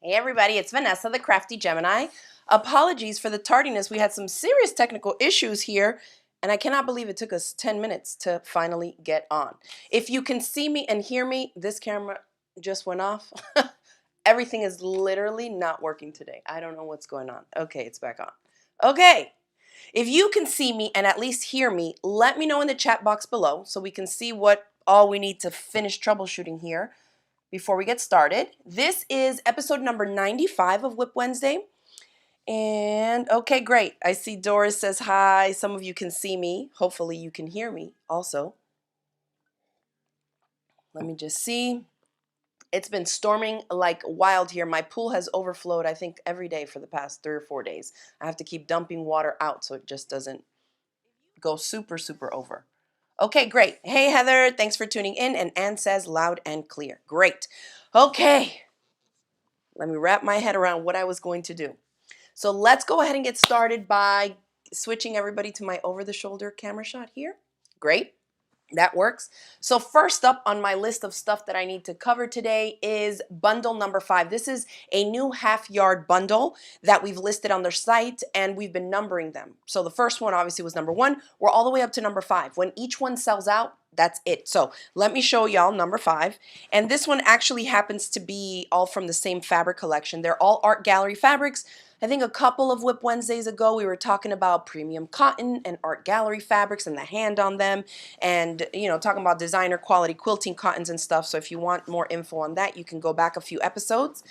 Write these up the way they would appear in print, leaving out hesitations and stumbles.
Hey everybody, it's Vanessa, the Crafty Gemini. Apologies for the tardiness. We had some serious technical issues here, and I cannot believe it took us 10 minutes to finally get on. If you can see me and hear me, this camera just went off. Everything is literally not working today. I don't know what's going on. Okay, it's back on. Okay, if you can see me and at least hear me, let me know in the chat box below so we can see what all we need to finish troubleshooting here before we get started. This is episode number 95 of WIP Wednesday. And okay, great. I see Doris says hi. Some of you can see me. Hopefully you can hear me also. Let me just see. It's been storming like wild here. My pool has overflowed, I think, every day for the past 3 or 4 days. I have to keep dumping water out so it just doesn't go super, super over. Okay, great. Hey, Heather, thanks for tuning in. And Ann says loud and clear. Great. Okay. Let me wrap my head around what I was going to do. So let's go ahead and get started by switching everybody to my over-the-shoulder camera shot here. Great. That works. So first up on my list of stuff that I need to cover today is bundle number 5. This is a new half-yard bundle that we've listed on their site, and we've been numbering them. So the first one obviously was number 1. We're all the way up to number 5. When each one sells out, that's it. So let me show y'all number 5. And this one actually happens to be all from the same fabric collection. They're all art gallery fabrics. I think a couple of WIP Wednesdays ago, we were talking about premium cotton and art gallery fabrics and the hand on them, and talking about designer quality quilting cottons and stuff. So if you want more info on that, you can go back a few episodes.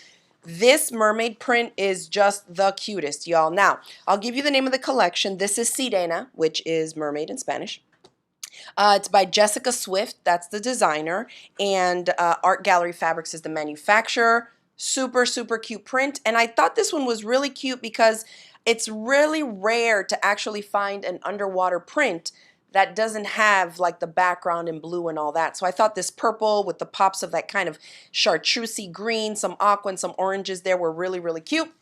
This mermaid print is just the cutest, y'all. Now, I'll give you the name of the collection. This is Sirena, which is mermaid in Spanish. It's by Jessica Swift, that's the designer, and Art Gallery Fabrics is the manufacturer. Super, super cute print. And I thought this one was really cute because it's really rare to actually find an underwater print that doesn't have like the background in blue and all that. So I thought this purple with the pops of that kind of chartreusey green, some aqua and some oranges there were really, really cute.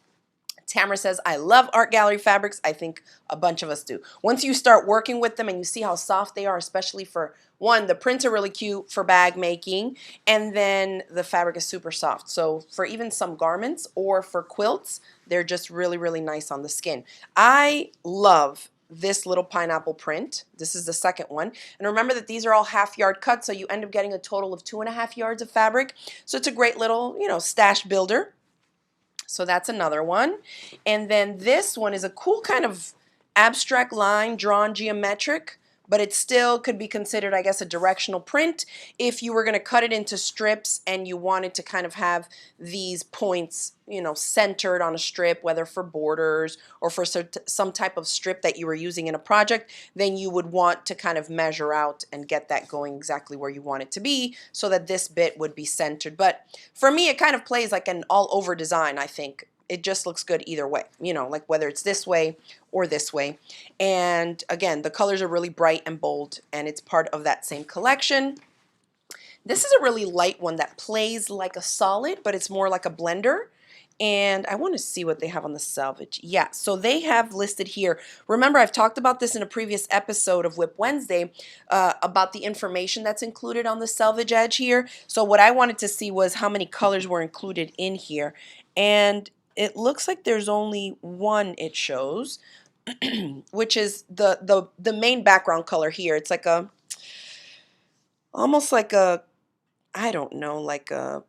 Tamara says, I love art gallery fabrics. I think a bunch of us do. Once you start working with them and you see how soft they are, especially for one, the prints are really cute for bag making, and then the fabric is super soft. So for even some garments or for quilts, they're just really, really nice on the skin. I love this little pineapple print. This is the second one. And remember that these are all half-yard cuts, so you end up getting a total of 2.5 yards of fabric. So it's a great little, stash builder. So that's another one. And then this one is a cool kind of abstract line drawn geometric, but it still could be considered, I guess, a directional print if you were going to cut it into strips and you wanted to kind of have these points, centered on a strip, whether for borders or for some type of strip that you were using in a project, then you would want to kind of measure out and get that going exactly where you want it to be so that this bit would be centered. But for me, it kind of plays like an all-over design, I think. It just looks good either way, like whether it's this way or this way. And again, the colors are really bright and bold, and it's part of that same collection. This is a really light one that plays like a solid, but it's more like a blender. And I want to see what they have on the selvage. Yeah, so they have listed here. Remember, I've talked about this in a previous episode of WIP Wednesday about the information that's included on the selvage edge here. So what I wanted to see was how many colors were included in here. And it looks like there's only one it shows, which is the main background color here. It's like almost like a, I don't know, like a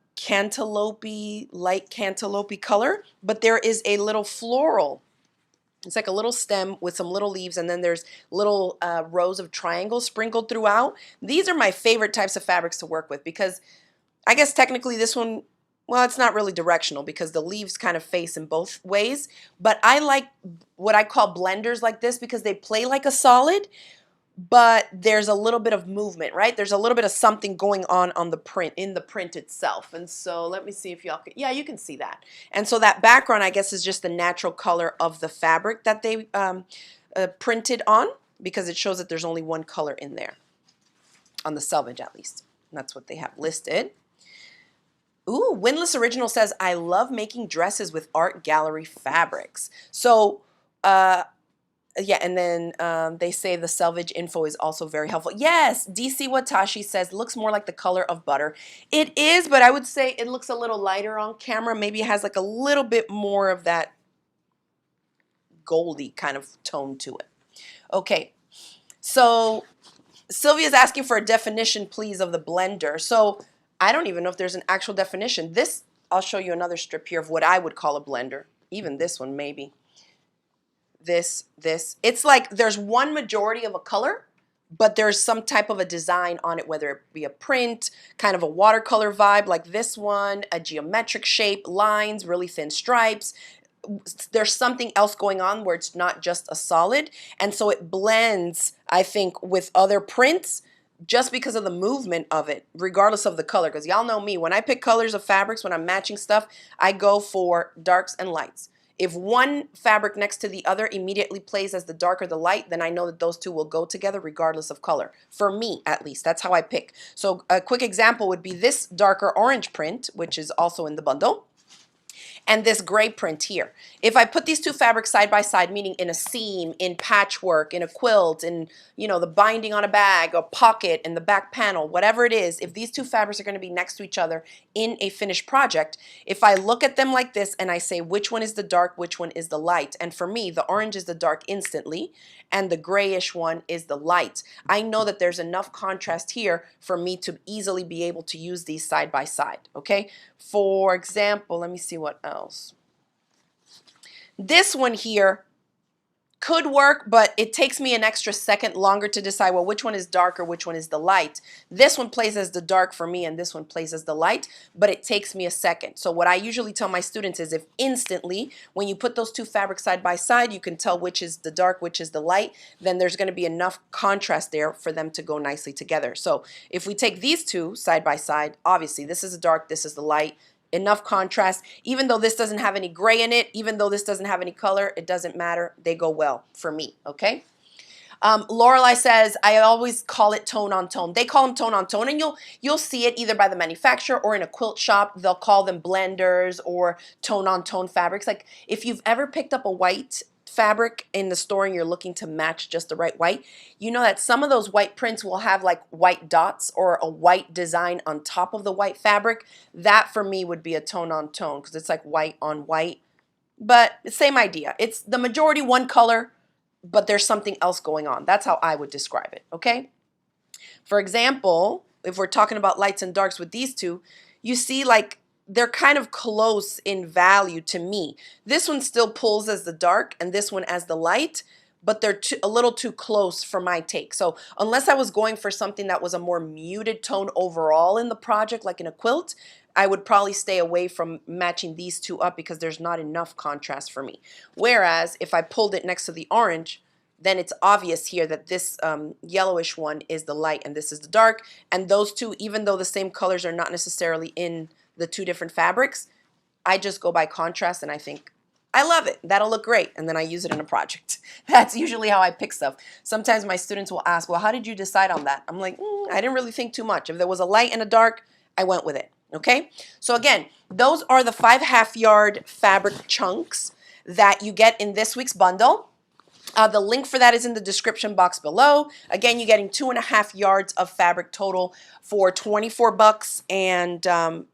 light cantaloupe color, but there is a little floral. It's like a little stem with some little leaves, and then there's little rows of triangles sprinkled throughout. These are my favorite types of fabrics to work with because I guess technically this one, well, it's not really directional because the leaves kind of face in both ways, but I like what I call blenders like this because they play like a solid, but there's a little bit of movement, right? There's a little bit of something going on the print, in the print itself. And so let me see if y'all can, yeah, you can see that. And so that background, I guess, is just the natural color of the fabric that they printed on, because it shows that there's only one color in there, on the selvage at least. And that's what they have listed. Ooh, Windless Original says, I love making dresses with art gallery fabrics. So Yeah, and then they say the selvage info is also very helpful. Yes, DC Watashi says looks more like the color of butter. It is, but I would say it looks a little lighter on camera. Maybe it has like a little bit more of that goldy kind of tone to it. Okay, so Sylvia's asking for a definition, please, of the blender. So I don't even know if there's an actual definition. This, I'll show you another strip here of what I would call a blender. Even this one, maybe. This. It's like there's one majority of a color, but there's some type of a design on it, whether it be a print, kind of a watercolor vibe like this one, a geometric shape, lines, really thin stripes. There's something else going on where it's not just a solid, and so it blends, I think, with other prints just because of the movement of it, regardless of the color. Because y'all know me, when I pick colors of fabrics, when I'm matching stuff, I go for darks and lights. If one fabric next to the other immediately plays as the dark or the light, then I know that those two will go together regardless of color. For me, at least, that's how I pick. So a quick example would be this darker orange print, which is also in the bundle, and this gray print here. If I put these two fabrics side by side, meaning in a seam, in patchwork, in a quilt, in, you know, the binding on a bag, a pocket, in the back panel, whatever it is, if these two fabrics are going to be next to each other in a finished project, if I look at them like this and I say which one is the dark, which one is the light, and for me, the orange is the dark instantly, and the grayish one is the light, I know that there's enough contrast here for me to easily be able to use these side by side, okay? For example, let me see what else. This one here could work, but it takes me an extra second longer to decide, well, which one is dark or which one is the light. This one plays as the dark for me and this one plays as the light, but it takes me a second. So what I usually tell my students is if instantly, when you put those two fabrics side by side, you can tell which is the dark, which is the light, then there's going to be enough contrast there for them to go nicely together. So if we take these two side by side, obviously this is the dark, this is the light, enough contrast. Even though this doesn't have any gray in it, even though this doesn't have any color, it doesn't matter. They go well for me, okay? Lorelei says, I always call it tone on tone. They call them tone on tone, and you'll see it either by the manufacturer or in a quilt shop. They'll call them blenders or tone on tone fabrics. Like if you've ever picked up a white fabric in the store and you're looking to match just the right white, you know that some of those white prints will have like white dots or a white design on top of the white fabric. That for me would be a tone on tone because it's like white on white, but same idea. It's the majority one color, but there's something else going on. That's how I would describe it, okay? For example, if we're talking about lights and darks with these two, you see like they're kind of close in value to me. This one still pulls as the dark and this one as the light, but they're a little too close for my take. So unless I was going for something that was a more muted tone overall in the project, like in a quilt, I would probably stay away from matching these two up because there's not enough contrast for me. Whereas if I pulled it next to the orange, then it's obvious here that this yellowish one is the light and this is the dark. And those two, even though the same colors are not necessarily in the two different fabrics, I just go by contrast and I think, I love it. That'll look great. And then I use it in a project. That's usually how I pick stuff. Sometimes my students will ask, well, how did you decide on that? I'm like, I didn't really think too much. If there was a light and a dark, I went with it. Okay? So again, those are the 5 half-yard fabric chunks that you get in this week's bundle. The link for that is in the description box below. Again, you're getting 2.5 yards of fabric total for $24, and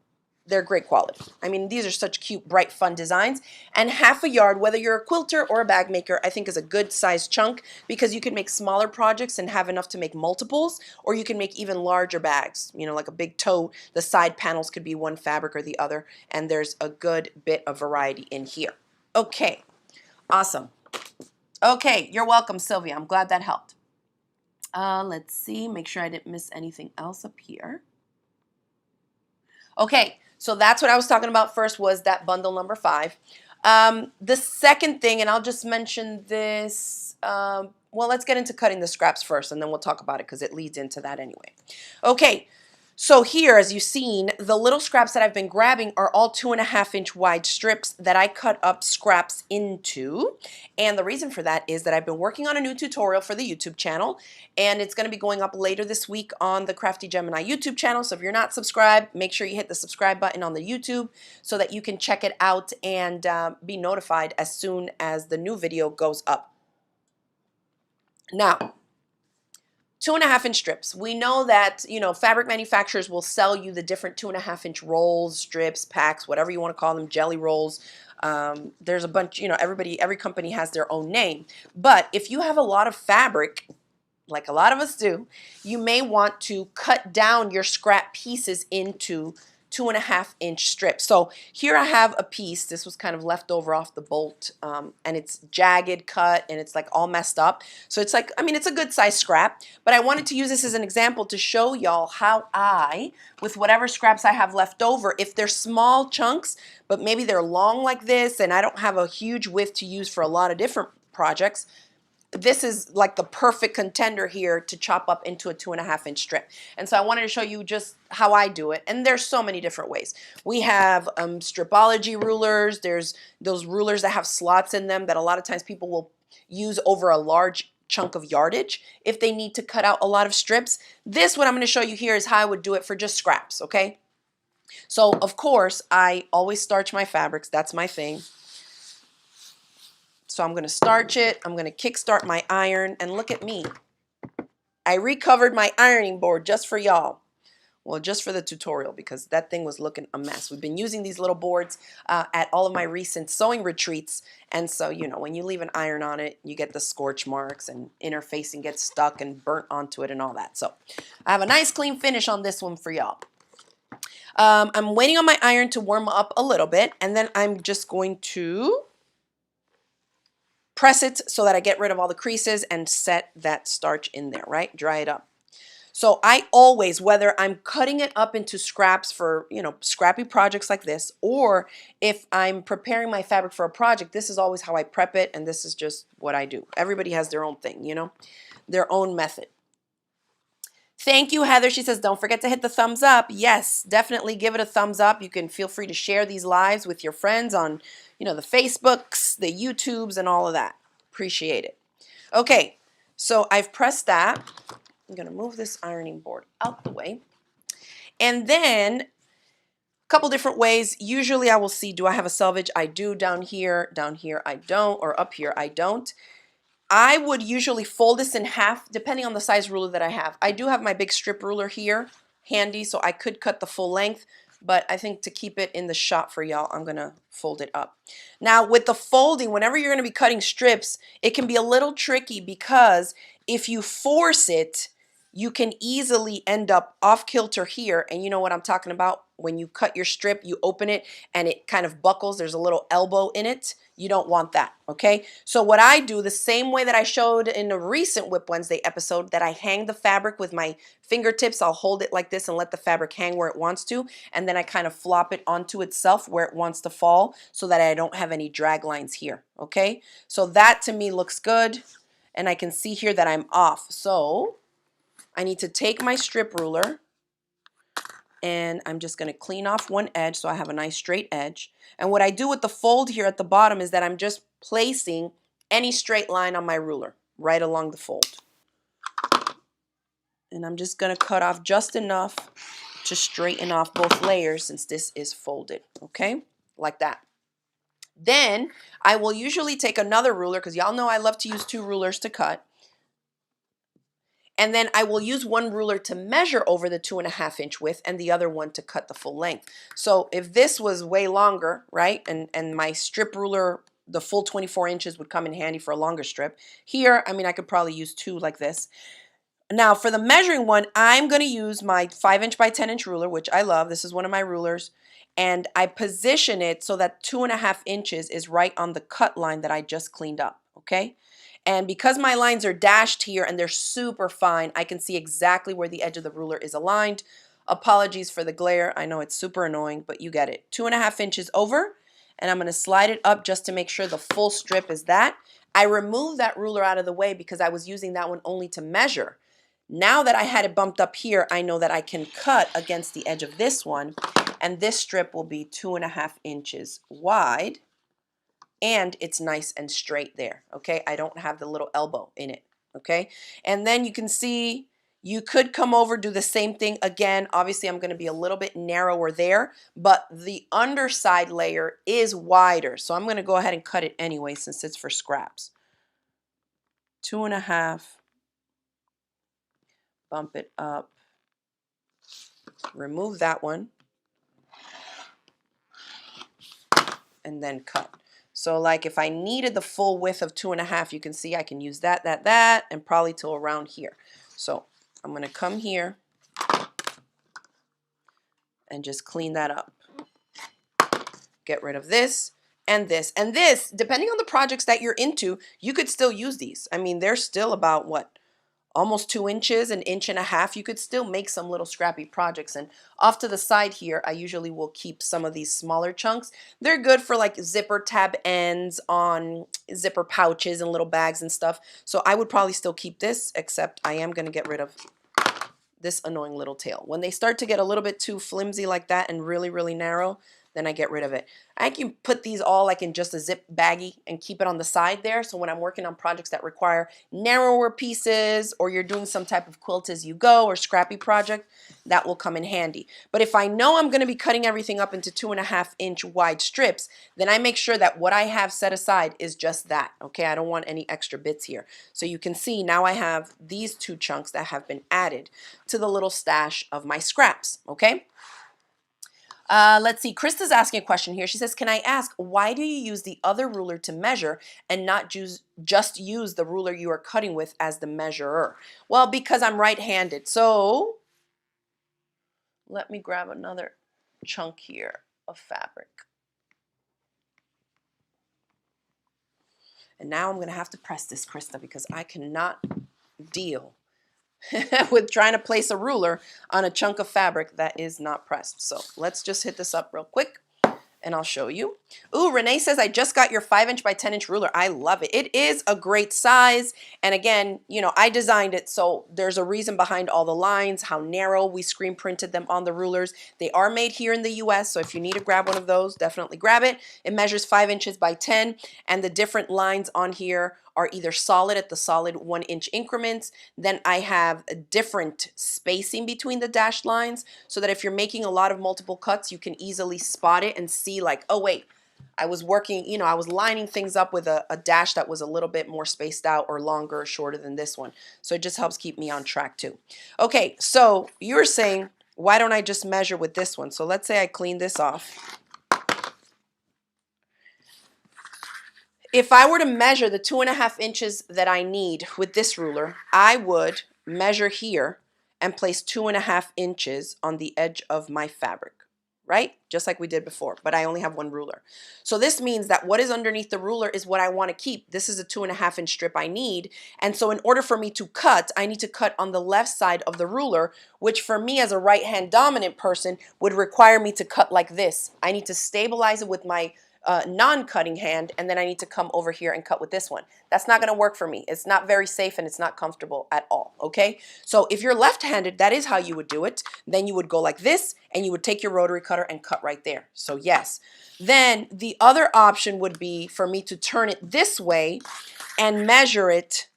they're great quality. I mean, these are such cute, bright, fun designs. And half a yard, whether you're a quilter or a bag maker, I think is a good size chunk because you can make smaller projects and have enough to make multiples, or you can make even larger bags, you know, like a big tote. The side panels could be one fabric or the other, and there's a good bit of variety in here. Okay, awesome. Okay, you're welcome, Sylvia. I'm glad that helped. Let's see, make sure I didn't miss anything else up here. Okay, so that's what I was talking about first, was that bundle number 5. The second thing, and I'll just mention this, well, let's get into cutting the scraps first, and then we'll talk about it because it leads into that anyway. Okay, so here, as you've seen, the little scraps that I've been grabbing are all 2.5-inch wide strips that I cut up scraps into. And the reason for that is that I've been working on a new tutorial for the YouTube channel, and it's going to be going up later this week on the Crafty Gemini YouTube channel. So if you're not subscribed, make sure you hit the subscribe button on the YouTube so that you can check it out and be notified as soon as the new video goes up. Now, 2.5-inch strips. We know that, you know, fabric manufacturers will sell you the different 2.5-inch rolls, strips, packs, whatever you want to call them, jelly rolls. There's a bunch, you know, every company has their own name. But if you have a lot of fabric, like a lot of us do, you may want to cut down your scrap pieces into 2.5-inch strips. So here I have a piece. This was kind of left over off the bolt, and it's jagged cut and it's like all messed up. So it's like, I mean, it's a good size scrap, but I wanted to use this as an example to show y'all how I, with whatever scraps I have left over, if they're small chunks, but maybe they're long like this and I don't have a huge width to use for a lot of different projects, this is like the perfect contender here to chop up into a 2.5-inch strip. And so I wanted to show you just how I do it. And there's so many different ways. We have stripology rulers. There's those rulers that have slots in them that a lot of times people will use over a large chunk of yardage if they need to cut out a lot of strips. This, what I'm going to show you here, is how I would do it for just scraps, okay? So, of course, I always starch my fabrics. That's my thing. So I'm going to starch it. I'm going to kickstart my iron. And look at me. I recovered my ironing board just for y'all. Well, just for the tutorial, because that thing was looking a mess. We've been using these little boards at all of my recent sewing retreats. And so, you know, when you leave an iron on it, you get the scorch marks and interfacing gets stuck and burnt onto it and all that. So I have a nice clean finish on this one for y'all. I'm waiting on my iron to warm up a little bit. And then I'm just going to press it so that I get rid of all the creases and set that starch in there, right? Dry it up. So I always, whether I'm cutting it up into scraps for, you know, scrappy projects like this, or if I'm preparing my fabric for a project, this is always how I prep it, and this is just what I do. Everybody has their own thing, you know, their own method. Thank you, Heather. She says, don't forget to hit the thumbs up. Yes, definitely give it a thumbs up. You can feel free to share these lives with your friends on, you know, the Facebooks, the YouTubes, and all of that. Appreciate it. Okay, so I've pressed that. I'm going to move this ironing board out the way. And then a couple different ways. Usually I will see, do I have a selvage? I do. Down here I don't, or up here I don't. I would usually fold this in half depending on the size ruler that I have. I do have my big strip ruler here handy, so I could cut the full length, but I think to keep it in the shot for y'all, I'm going to fold it up. Now with the folding, whenever you're going to be cutting strips, it can be a little tricky because if you force it, you can easily end up off kilter here. And you know what I'm talking about? When you cut your strip, you open it and it kind of buckles. There's a little elbow in it. You don't want that, okay? So what I do, the same way that I showed in a recent WIP Wednesday episode, that I hang the fabric with my fingertips. I'll hold it like this and let the fabric hang where it wants to. And then I kind of flop it onto itself where it wants to fall so that I don't have any drag lines here, okay? So that to me looks good. And I can see here that I'm off. So I need to take my strip ruler and I'm just going to clean off one edge so I have a nice straight edge. And what I do with the fold here at the bottom is that I'm just placing any straight line on my ruler right along the fold. And I'm just going to cut off just enough to straighten off both layers since this is folded, okay? Like that. Then I will usually take another ruler, because y'all know I love to use two rulers to cut. And then I will use one ruler to measure over the 2.5-inch width and the other one to cut the full length. So if this was way longer, right, and my strip ruler, the full 24 inches would come in handy for a longer strip. Here, I mean, I could probably use two like this. Now for the measuring one, I'm going to use my 5-inch by 10-inch ruler, which I love. This is one of my rulers. And I position it so that 2.5 inches is right on the cut line that I just cleaned up, okay? And because my lines are dashed here and they're super fine, I can see exactly where the edge of the ruler is aligned. Apologies for the glare. I know it's super annoying, but you get it. 2.5 inches over, and I'm going to slide it up just to make sure the full strip is that. I removed that ruler out of the way because I was using that one only to measure. Now that I had it bumped up here, I know that I can cut against the edge of this one, and this strip will be 2.5 inches wide. And it's nice and straight there, okay? I don't have the little elbow in it, okay? And then you can see you could come over, do the same thing again. Obviously, I'm going to be a little bit narrower there, but the underside layer is wider. So I'm going to go ahead and cut it anyway since it's for scraps. 2.5 bump it up, remove that one, and then cut. So like if I needed the full width of 2.5, you can see I can use that, and probably till around here. So I'm going to come here and just clean that up. Get rid of this and this. And this, depending on the projects that you're into, you could still use these. I mean, they're still about what? Almost 2 inches, 1.5 inches. You could still make some little scrappy projects. And off to the side here, I usually will keep some of these smaller chunks. They're good for like zipper tab ends on zipper pouches and little bags and stuff. So I would probably still keep this, except I am going to get rid of this annoying little tail. When they start to get a little bit too flimsy like that and really, really narrow, then I get rid of it. I can put these all like in just a zip baggie and keep it on the side there. So when I'm working on projects that require narrower pieces, or you're doing some type of quilt as you go or scrappy project, that will come in handy. But if I know I'm going to be cutting everything up into 2.5-inch wide strips, then I make sure that what I have set aside is just that. Okay, I don't want any extra bits here. So you can see now I have these 2 chunks that have been added to the little stash of my scraps. Okay. Let's see. Krista's asking a question here. She says, can I ask, why do you use the other ruler to measure and not just use the ruler you are cutting with as the measurer? Well, because I'm right-handed. So let me grab another chunk here of fabric. And now I'm going to have to press this, Krista, because I cannot deal with trying to place a ruler on a chunk of fabric that is not pressed. So let's just hit this up real quick and I'll show you. Ooh, Renee says, I just got your 5-inch by 10-inch ruler. I love it. It is a great size. And again, you know, I designed it, so there's a reason behind all the lines, how narrow we screen printed them on the rulers. They are made here in the US, so if you need to grab one of those, definitely grab it. It measures 5 inches by 10, and the different lines on here are either solid at the solid 1-inch increments. Then I have a different spacing between the dashed lines so that if you're making a lot of multiple cuts, you can easily spot it and see like, oh wait, I was working, you know, I was lining things up with a dash that was a little bit more spaced out or longer or shorter than this one. So it just helps keep me on track too. Okay, so you're saying, why don't I just measure with this one? So let's say I clean this off. If I were to measure the 2.5 inches that I need with this ruler, I would measure here and place 2.5 inches on the edge of my fabric, right? Just like we did before, but I only have one ruler. So this means that what is underneath the ruler is what I want to keep. This is a 2.5-inch strip I need. And so in order for me to cut, I need to cut on the left side of the ruler, which for me as a right-hand dominant person would require me to cut like this. I need to stabilize it with my non-cutting hand, and then I need to come over here and cut with this one. That's not going to work for me. It's not very safe and it's not comfortable at all, okay? So if you're left-handed, that is how you would do it. Then you would go like this, and you would take your rotary cutter and cut right there. So yes. Then the other option would be for me to turn it this way and measure it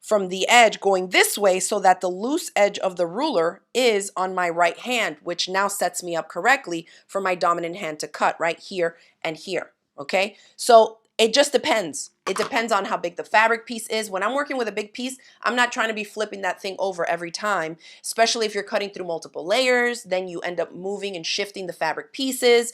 from the edge going this way so that the loose edge of the ruler is on my right hand, which now sets me up correctly for my dominant hand to cut right here and here, okay? So it just depends. It depends on how big the fabric piece is. When I'm working with a big piece, I'm not trying to be flipping that thing over every time, especially if you're cutting through multiple layers, then you end up moving and shifting the fabric pieces.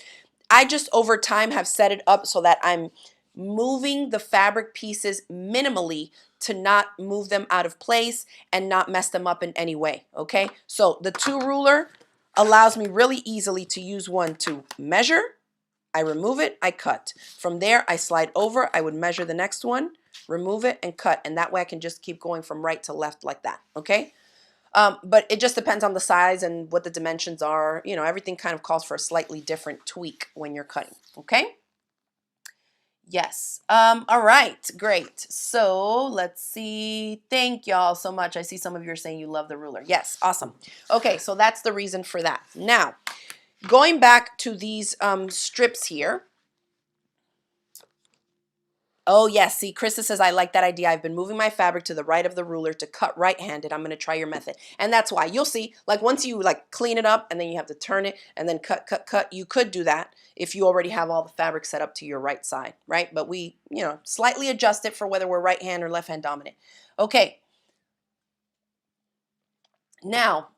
I just over time have set it up so that I'm moving the fabric pieces minimally to not move them out of place and not mess them up in any way, okay? So the 2 ruler allows me really easily to use one to measure, I remove it, I cut. From there, I slide over, I would measure the next one, remove it, and cut, and that way I can just keep going from right to left like that, okay? But it just depends on the size and what the dimensions are. You know, everything kind of calls for a slightly different tweak when you're cutting, okay? Yes. All right, great. So let's see. Thank y'all so much. I see some of you are saying you love the ruler. Yes, awesome. Okay, so that's the reason for that. Now, going back to these strips here. Oh, yes. See, Krista says, I like that idea. I've been moving my fabric to the right of the ruler to cut right-handed. I'm going to try your method. And that's why. You'll see, like once you like clean it up and then you have to turn it and then cut, cut, cut. You could do that if you already have all the fabric set up to your right side, right? But we, you know, slightly adjust it for whether we're right hand or left hand dominant. Okay. Now,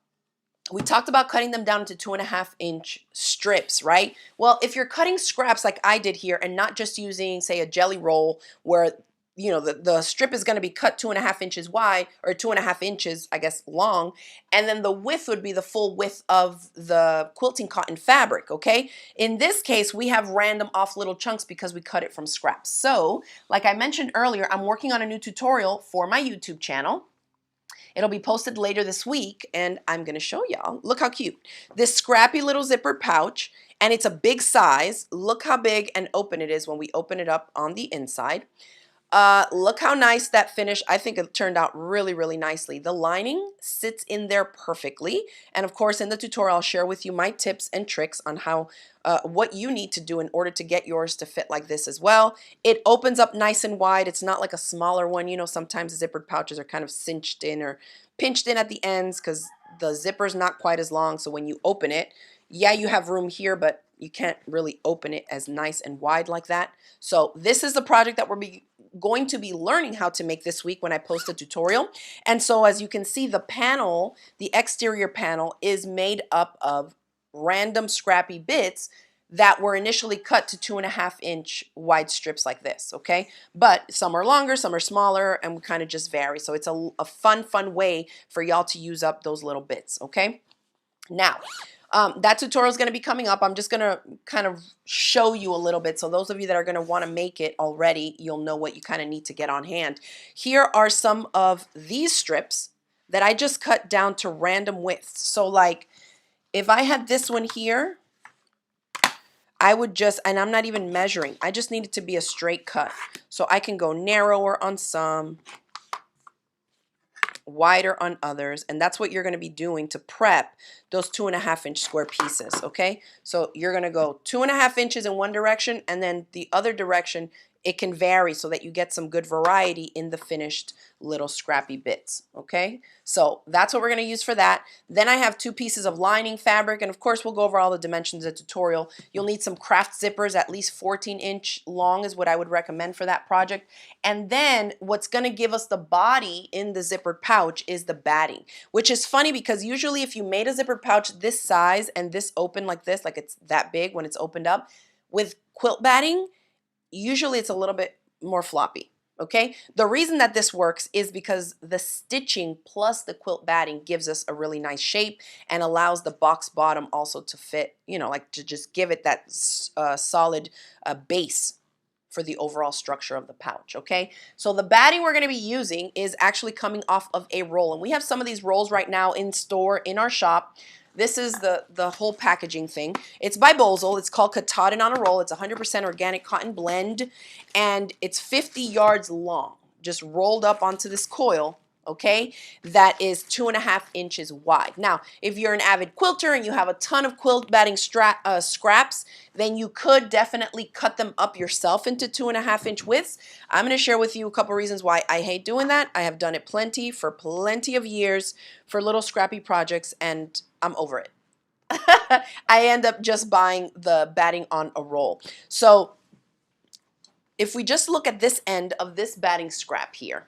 we talked about cutting them down into 2.5-inch strips, right? Well, if you're cutting scraps like I did here and not just using, say, a jelly roll where, you know, the strip is going to be cut 2.5 inches wide, or 2.5 inches, I guess, long, and then the width would be the full width of the quilting cotton fabric, okay? In this case, we have random off little chunks because we cut it from scraps. So, like I mentioned earlier, I'm working on a new tutorial for my YouTube channel. It'll be posted later this week, and I'm going to show y'all. Look how cute. This scrappy little zippered pouch, and it's a big size. Look how big and open it is when we open it up on the inside. Look how nice that finish. I think it turned out really, really nicely. The lining sits in there perfectly. And of course, in the tutorial, I'll share with you my tips and tricks on how, what you need to do in order to get yours to fit like this as well. It opens up nice and wide. It's not like a smaller one. You know, sometimes the zippered pouches are kind of cinched in or pinched in at the ends because the zipper's not quite as long. So when you open it, yeah, you have room here, but you can't really open it as nice and wide like that. So this is the project that we're going to be learning how to make this week when I post a tutorial. And so as you can see, the panel, the exterior panel, is made up of random scrappy bits that were initially cut to 2.5-inch wide strips like this, okay? But some are longer, some are smaller, and we kind of just vary. So it's a fun way for y'all to use up those little bits, okay? Now, that tutorial is going to be coming up. I'm just going to kind of show you a little bit. So those of you that are going to want to make it already, you'll know what you kind of need to get on hand. Here are some of these strips that I just cut down to random widths. So like if I had this one here, I would just, and I'm not even measuring, I just need it to be a straight cut. So I can go narrower on some, wider on others, and that's what you're going to be doing to prep those 2.5-inch square pieces, okay? So you're going to go 2.5 inches in one direction, and then the other direction it can vary so that you get some good variety in the finished little scrappy bits, okay? So that's what we're going to use for that. Then I have 2 pieces of lining fabric, and of course we'll go over all the dimensions of the tutorial. You'll need some craft zippers, at least 14-inch long is what I would recommend for that project. And then what's going to give us the body in the zippered pouch is the batting, which is funny because usually if you made a zippered pouch this size and this open like this, like it's that big when it's opened up, with quilt batting, usually it's a little bit more floppy, okay? The reason that this works is because the stitching plus the quilt batting gives us a really nice shape and allows the box bottom also to fit, you know, like to just give it that solid base for the overall structure of the pouch, okay? So the batting we're going to be using is actually coming off of a roll, and we have some of these rolls right now in store in our shop. This is the whole packaging thing. It's by Bozel. It's called Katahdin on a Roll. It's 100% organic cotton blend, and it's 50 yards long, just rolled up onto this coil, okay, that is 2.5 inches wide. Now, if you're an avid quilter and you have a ton of quilt batting scraps, then you could definitely cut them up yourself into 2.5-inch widths. I'm going to share with you a couple reasons why I hate doing that. I have done it plenty for plenty of years for little scrappy projects, and I'm over it. I end up just buying the batting on a roll. So if we just look at this end of this batting scrap here,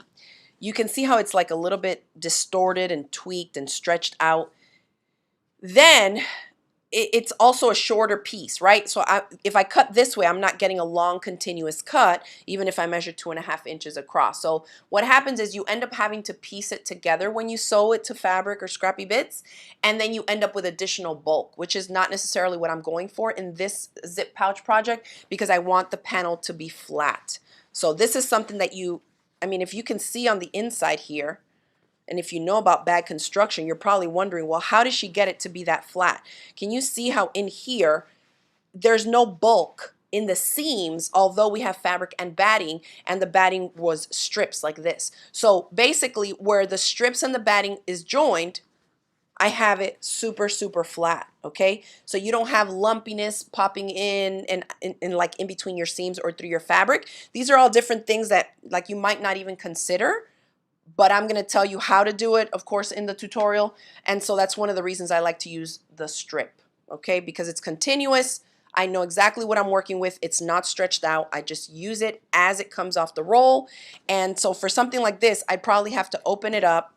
you can see how it's like a little bit distorted and tweaked and stretched out. Then it's also a shorter piece, right? So if I cut this way, I'm not getting a long continuous cut, even if I measure 2.5 inches across. So what happens is you end up having to piece it together when you sew it to fabric or scrappy bits, and then you end up with additional bulk, which is not necessarily what I'm going for in this zip pouch project because I want the panel to be flat. So this is something that I mean, if you can see on the inside here, and if you know about bag construction, you're probably wondering, well, how does she get it to be that flat? Can you see how in here, there's no bulk in the seams, although we have fabric and batting, and the batting was strips like this. So basically, where the strips and the batting is joined, I have it super, super flat, okay? So you don't have lumpiness popping in and like in between your seams or through your fabric. These are all different things that like you might not even consider, but I'm going to tell you how to do it, of course, in the tutorial. And so that's one of the reasons I like to use the strip, okay? Because it's continuous. I know exactly what I'm working with. It's not stretched out. I just use it as it comes off the roll. And so for something like this, I'd probably have to open it up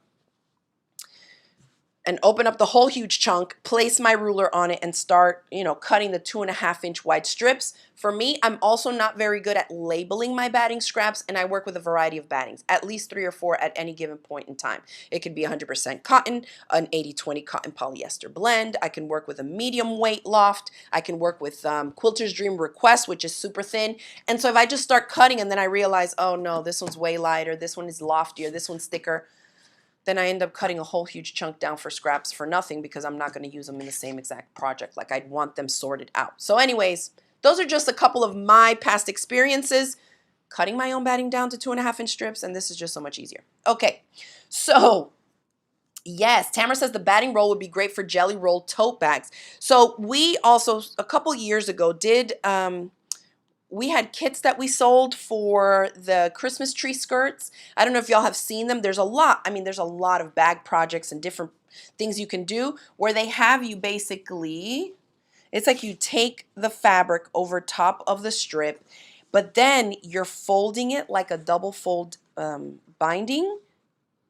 and open up the whole huge chunk, place my ruler on it and start, cutting the 2.5 inch wide strips. For me, I'm also not very good at labeling my batting scraps, and I work with a variety of battings, at least 3 or 4 at any given point in time. It could be 100% cotton, an 80-20 cotton polyester blend. I can work with a medium weight loft. I can work with Quilter's Dream Request, which is super thin. And so if I just start cutting and then I realize, oh no, this one's way lighter, this one is loftier, this one's thicker, then I end up cutting a whole huge chunk down for scraps for nothing because I'm not going to use them in the same exact project. Like, I'd want them sorted out. So anyways, those are just a couple of my past experiences cutting my own batting down to 2.5 inch strips, and this is just so much easier. Okay, so yes, Tamara says the batting roll would be great for jelly roll tote bags. So we also, a couple years ago, did we had kits that we sold for the Christmas tree skirts. I don't know if y'all have seen them. There's a lot. I mean, there's a lot of bag projects and different things you can do where they have you basically, it's like you take the fabric over top of the strip, but then you're folding it like a double fold binding.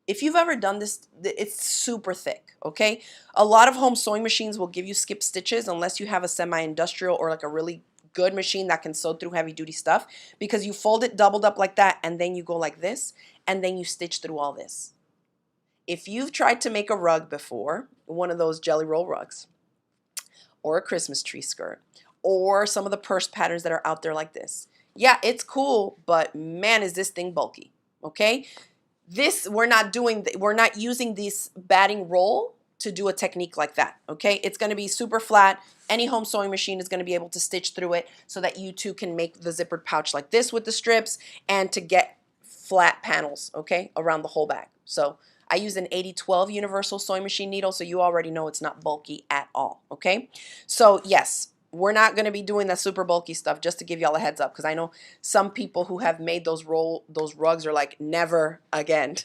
If you've ever done this, it's super thick, okay? A lot of home sewing machines will give you skip stitches unless you have a semi-industrial or like a really good machine that can sew through heavy duty stuff, because you fold it doubled up like that and then you go like this and then you stitch through all this. If you've tried to make a rug before, one of those jelly roll rugs or a Christmas tree skirt or some of the purse patterns that are out there like this, yeah, it's cool, but man, is this thing bulky, okay? We're not using this batting roll to do a technique like that, okay? It's going to be super flat. Any home sewing machine is going to be able to stitch through it so that you too can make the zippered pouch like this with the strips and to get flat panels, okay, around the whole bag. So I use an 80-12 universal sewing machine needle, so you already know it's not bulky at all, okay? So yes, we're not going to be doing that super bulky stuff, just to give y'all a heads up, because I know some people who have made those rugs are like, never again.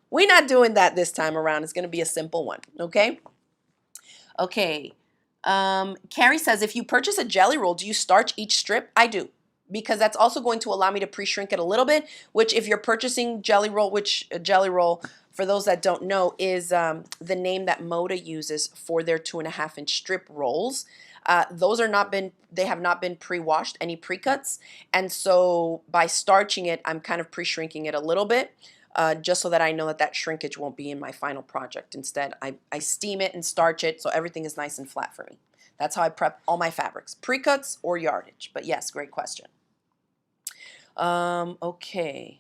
We're not doing that this time around. It's going to be a simple one, okay? Okay. Carrie says, if you purchase a jelly roll, do you starch each strip? I do, because that's also going to allow me to pre-shrink it a little bit, which if you're purchasing jelly roll, which a jelly roll, for those that don't know, is the name that Moda uses for their 2.5 inch strip rolls. Those have not been pre-washed, any pre-cuts, and so by starching it, I'm kind of pre-shrinking it a little bit, just so that I know that shrinkage won't be in my final project. Instead, I steam it and starch it so everything is nice and flat for me. That's how I prep all my fabrics, pre-cuts or yardage. But yes, great question. Okay.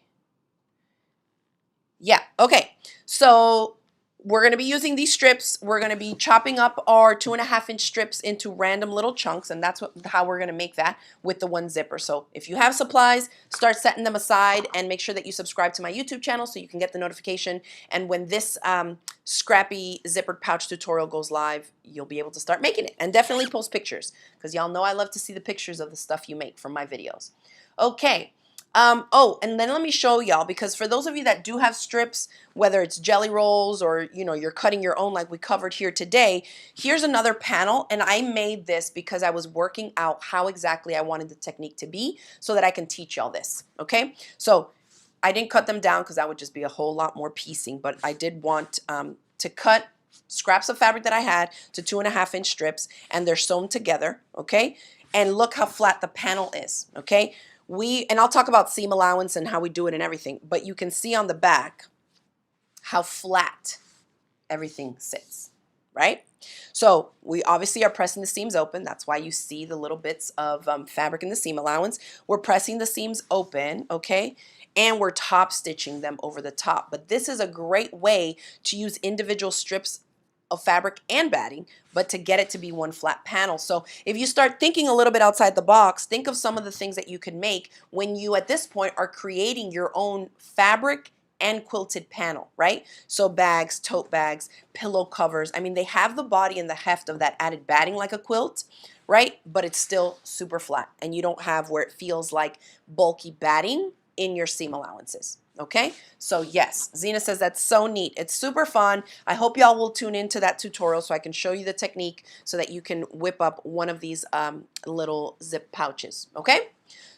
Yeah, okay. So we're going to be using these strips. We're going to be chopping up our 2.5 inch strips into random little chunks, and that's how we're going to make that with the one zipper. So if you have supplies, start setting them aside and make sure that you subscribe to my YouTube channel so you can get the notification. And when this scrappy zippered pouch tutorial goes live, you'll be able to start making it. And definitely post pictures, because y'all know I love to see the pictures of the stuff you make from my videos. Okay. Oh, and then let me show y'all, because for those of you that do have strips, whether it's jelly rolls or, you're cutting your own like we covered here today, here's another panel, and I made this because I was working out how exactly I wanted the technique to be so that I can teach y'all this, okay? So I didn't cut them down because that would just be a whole lot more piecing, but I did want to cut scraps of fabric that I had to 2.5 inch strips, and they're sewn together, okay? And look how flat the panel is, okay? And I'll talk about seam allowance and how we do it and everything, but you can see on the back how flat everything sits, right? So we obviously are pressing the seams open. That's why you see the little bits of fabric in the seam allowance. We're pressing the seams open, okay? And we're top stitching them over the top. But this is a great way to use individual strips of fabric and batting, but to get it to be one flat panel. So if you start thinking a little bit outside the box, think of some of the things that you can make when you at this point are creating your own fabric and quilted panel, right? So bags, tote bags, pillow covers. I mean, they have the body and the heft of that added batting like a quilt, right? But it's still super flat, and you don't have where it feels like bulky batting in your seam allowances. Okay, so yes, Zena says that's so neat. It's super fun. I hope y'all will tune into that tutorial so I can show you the technique so that you can whip up one of these little zip pouches. Okay,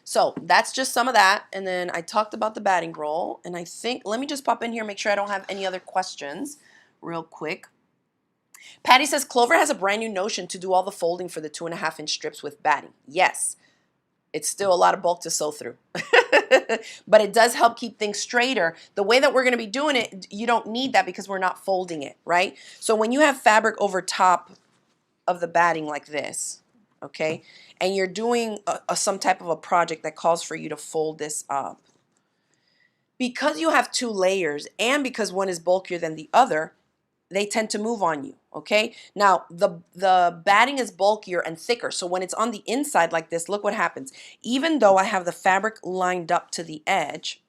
so that's just some of that. And then I talked about the batting roll, and I think, let me just pop in here, make sure I don't have any other questions real quick. Patty says, Clover has a brand new notion to do all the folding for the 2.5-inch strips with batting. Yes, it's still a lot of bulk to sew through. But it does help keep things straighter. The way that we're going to be doing it, you don't need that because we're not folding it, right? So when you have fabric over top of the batting like this, okay, and you're doing some type of a project that calls for you to fold this up, because you have 2 layers and because one is bulkier than the other, they tend to move on you, okay? Now, the batting is bulkier and thicker, so when it's on the inside like this, look what happens. Even though I have the fabric lined up to the edge,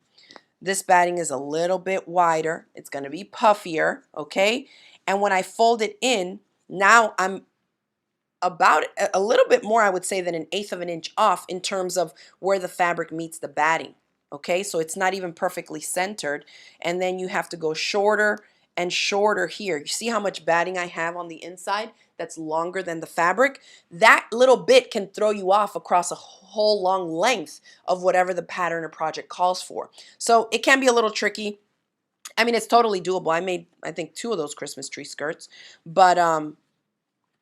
this batting is a little bit wider. It's going to be puffier, okay? And when I fold it in, now I'm about a little bit more, I would say, than 1/8 of an inch off in terms of where the fabric meets the batting, okay? So it's not even perfectly centered, and then you have to go shorter and shorter here. You see how much batting I have on the inside that's longer than the fabric? That little bit can throw you off across a whole long length of whatever the pattern or project calls for. So it can be a little tricky. I mean, it's totally doable. I made, I think, 2 of those Christmas tree skirts, but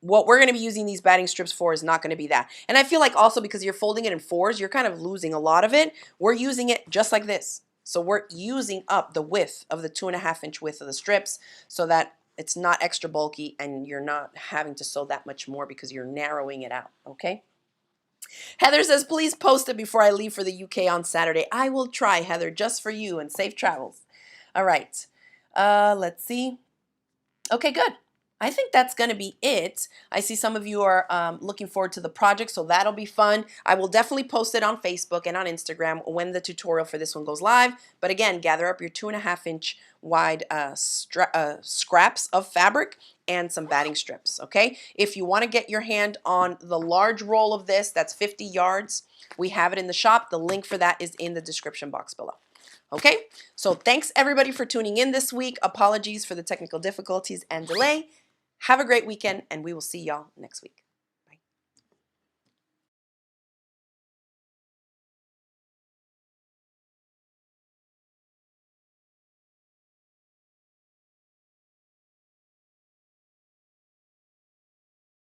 what we're going to be using these batting strips for is not going to be that. And I feel like also because you're folding it in 4s, you're kind of losing a lot of it. We're using it just like this. So we're using up the width of the 2.5-inch width of the strips so that it's not extra bulky and you're not having to sew that much more because you're narrowing it out, okay? Heather says, please post it before I leave for the UK on Saturday. I will try, Heather, just for you, and safe travels. All right. Let's see. Okay, good. I think that's going to be it. I see some of you are looking forward to the project, so that'll be fun. I will definitely post it on Facebook and on Instagram when the tutorial for this one goes live. But again, gather up your 2.5-inch wide scraps of fabric and some batting strips, okay? If you want to get your hand on the large roll of this, that's 50 yards. We have it in the shop. The link for that is in the description box below. Okay, so thanks everybody for tuning in this week. Apologies for the technical difficulties and delay. Have a great weekend, and we will see y'all next week.